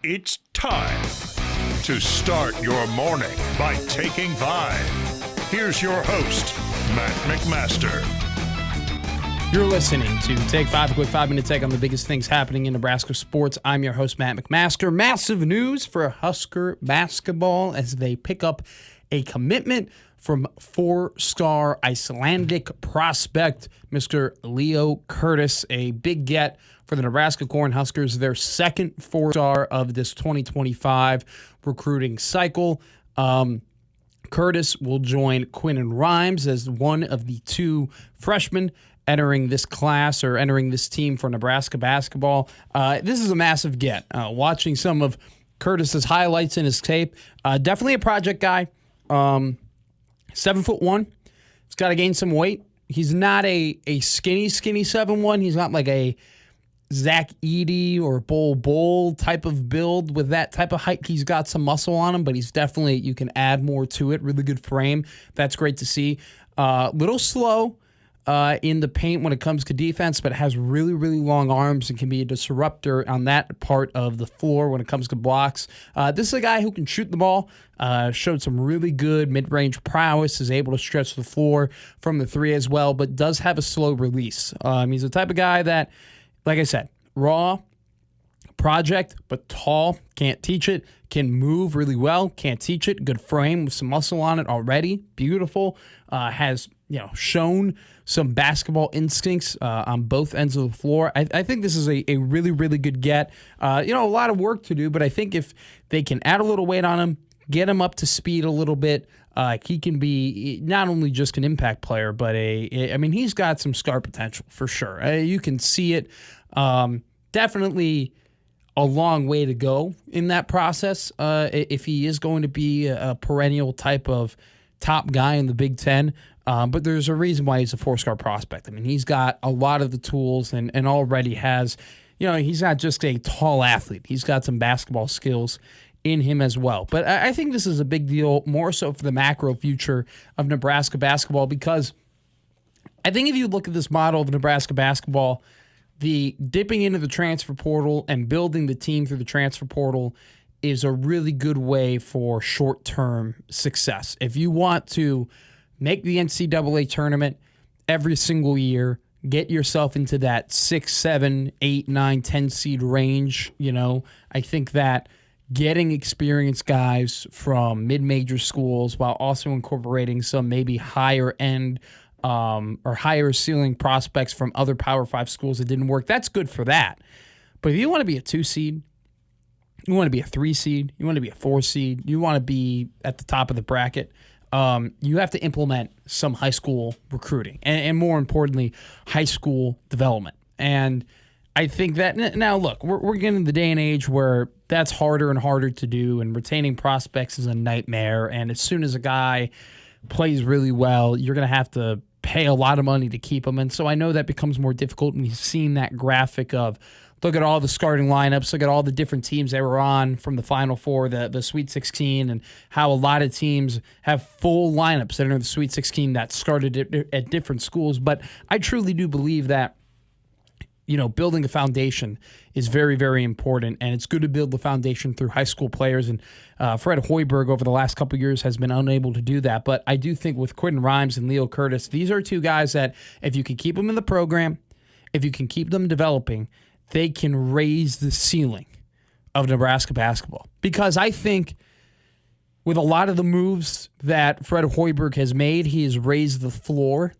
It's time to start your morning by taking 5. Here's your host, Matt McMaster. You're listening to Take 5, a quick 5-minute take on the biggest things happening in Nebraska sports. I'm your host, Matt McMaster. Massive news for Husker basketball as they pick up a commitment from 4-star Icelandic prospect, Mr. Leo Curtis, a big get for the Nebraska Cornhuskers, their second 4-star of this 2025 recruiting cycle. Curtis will join Quinn Rimes as one of the 2 freshmen entering this class or entering this team for Nebraska basketball. This is a massive get. Watching some of Curtis's highlights in his tape, definitely a project guy. 7'1". He's got to gain some weight. He's not a skinny 7'1". He's not like a Zach Edey or Bull type of build with that type of height. He's got some muscle on him, but he's definitely, you can add more to it. Really good frame. That's great to see. Little slow in the paint when it comes to defense, but has really, really long arms and can be a disruptor on that part of the floor when it comes to blocks. This is a guy who can shoot the ball, showed some really good mid-range prowess, is able to stretch the floor from the 3 as well, but does have a slow release. He's the type of guy that, like I said, raw, project, but tall, can't teach it, can move really well, can't teach it, good frame with some muscle on it already, beautiful, has shown some basketball instincts on both ends of the floor. I think this is a really, really good get. A lot of work to do, but I think if they can add a little weight on him, get him up to speed a little bit, he can be not only just an impact player, but he's got some star potential for sure. You can see it. Definitely a long way to go in that process if he is going to be a perennial type of top guy in the Big Ten. But there's a reason why he's a 4-star prospect. I mean, he's got a lot of the tools and already has, he's not just a tall athlete. He's got some basketball skills in him as well. But I think this is a big deal, more so for the macro future of Nebraska basketball, because I think if you look at this model of Nebraska basketball, the dipping into the transfer portal and building the team through the transfer portal is a really good way for short-term success. If you want to make the NCAA tournament every single year, get yourself into that 6, 7, 8, 9, 10 seed range, I think that getting experienced guys from mid-major schools while also incorporating some maybe higher end or higher ceiling prospects from other Power 5 schools that didn't work, that's good for that. But if you want to be a 2 seed, you want to be a 3 seed, you want to be a 4 seed, you want to be at the top of the bracket, you have to implement some high school recruiting and more importantly, high school development. And I think that now, look, we're getting to the day and age where that's harder and harder to do, and retaining prospects is a nightmare. And as soon as a guy plays really well, you're going to have to pay a lot of money to keep him. And so I know that becomes more difficult. And you've seen that graphic of, look at all the starting lineups, look at all the different teams they were on from the Final Four, the Sweet 16, and how a lot of teams have full lineups that are in the Sweet 16 that started at different schools. But I truly do believe that building a foundation is very, very important, and it's good to build the foundation through high school players. And Fred Hoiberg over the last couple of years has been unable to do that. But I do think with Quinn Rimes and Leo Curtis, these are 2 guys that if you can keep them in the program, if you can keep them developing, they can raise the ceiling of Nebraska basketball. Because I think with a lot of the moves that Fred Hoiberg has made, he has raised the floor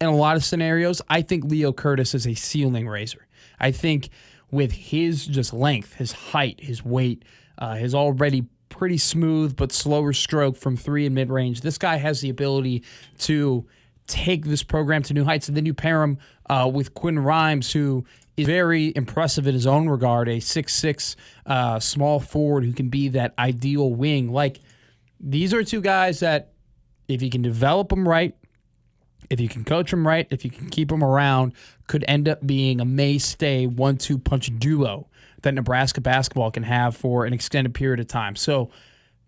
in a lot of scenarios. I think Leo Curtis is a ceiling raiser. I think with his just length, his height, his weight, his already pretty smooth but slower stroke from 3 and mid-range, this guy has the ability to take this program to new heights. And then you pair him with Quinn Rimes, who is very impressive in his own regard, a 6'6", small forward who can be that ideal wing. Like, these are 2 guys that if you can develop them right, if you can coach them right, if you can keep them around, could end up being a mainstay 1-2 punch duo that Nebraska basketball can have for an extended period of time. So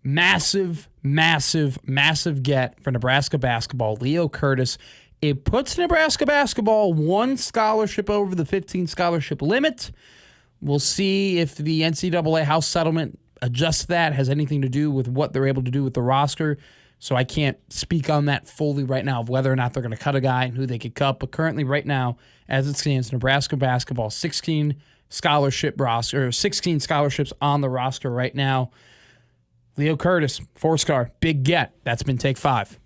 massive, massive, massive get for Nebraska basketball. Leo Curtis. It puts Nebraska basketball 1 scholarship over the 15 scholarship limit. We'll see if the NCAA House settlement adjusts that, has anything to do with what they're able to do with the roster. So I can't speak on that fully right now of whether or not they're going to cut a guy and who they could cut. But currently, right now, as it stands, Nebraska basketball, 16 scholarship roster, or 16 scholarships on the roster right now. Leo Curtis, 4-star, big get. That's been Take 5.